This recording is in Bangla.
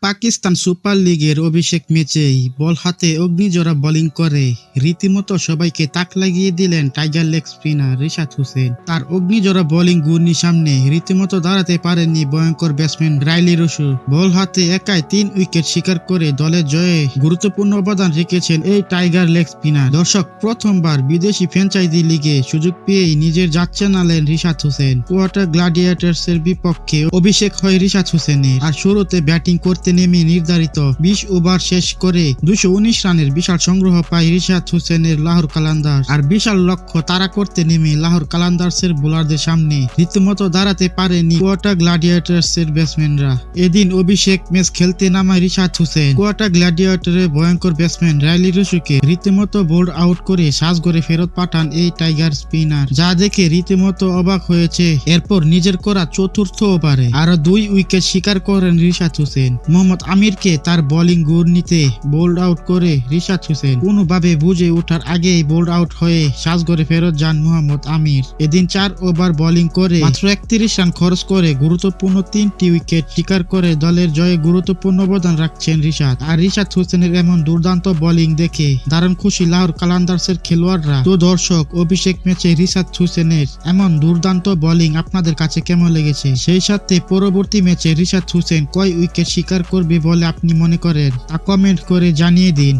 পাকিস্তান সুপার লিগের অভিষেক ম্যাচেই বল হাতে অগ্নিঝরা বোলিং করে রীতিমতো সবাইকে তাক লাগিয়ে দিলেন tiger leg spinner Rishad Hossain. তার অগ্নিঝরা বোলিং ঘূর্ণির সামনে রীতিমতো দাঁড়াতে পারেননি ভয়ঙ্কর ব্যাটসম্যান রাইলি রুশু। বল হাতে একাই 3 উইকেট শিকার করে দলের জয়ে গুরুত্বপূর্ণ অবদান রেখেছেন এই টাইগার লেগ স্পিনার। দর্শক, প্রথমবার বিদেশি ফ্র্যাঞ্চাইজি লিগে সুযোগ পেয়েই নিজের যাচ্ছে null and Rishad Hossain. Quarter Gladiators এর বিপক্ষে অভিষেক হয় রিশাদ হোসেনের। আর শুরুতে ব্যাটিং করতে নেমে নির্ধারিত 20 ওভার শেষ করে 219 রানের বিশাল সংগ্রহ পায় রিশাদ হোসেনের লাহোর কালান্দার্স। আর বিশাল লক্ষ্য তাড়া করতে নেমে লাহোর কালান্দার্স এর বোলারদের সামনে রীতিমতো দাঁড়াতে পারেনি কোয়াটার গ্ল্যাডিয়েটর্স এর ব্যাটসম্যানরা। এদিন অভিষেক ম্যাচ খেলতে নামায় রিশাদ হোসেন কোয়াটার গ্ল্যাডিয়েটরের ভয়ঙ্কর ব্যাটসম্যান রাইলি রুশুকে রীতিমতো বোল্ড আউট করে সাজঘরে ফেরত পাঠান এই টাইগার স্পিনার, যা দেখে রীতিমতো অবাক হয়েছে। এরপর নিজের করা চতুর্থ ওভারে আরো 2 উইকেট শিকার করেন রিশাদ হোসেন। মোহাম্মদ আমিরকে তার বোলিং ঘূর্ণিতে বোল্ড আউট করে রিশাদ হোসেন কোনোভাবে বুঝে ওঠার আগেই বোল্ড আউট হয়ে সাজঘরে ফেরত যান মোহাম্মদ আমির। এদিন 4 ওভার বোলিং করে মাত্র 31 রান খরচ করে গুরুত্বপূর্ণ 3টি উইকেট শিকার করে দলের জয়ে গুরুত্বপূর্ণ অবদান রাখছেন রিশাদ। আর রিশাদ হোসেনের এমন দুর্দান্ত বোলিং দেখে দারুণ খুশি লাহোর কালান্দার্সের খেলোয়াড়রা। তো দর্শক, অভিষেক ম্যাচে রিশাদ হোসেনের এমন দুর্দান্ত বোলিং আপনাদের কাছে কেমন লেগেছে? সেই সাথে পরবর্তী ম্যাচে রিশাদ হোসেন কয় উইকেট শিকার করবে বলে আপনি মনে করেন তা কমেন্ট করে জানিয়ে দিন।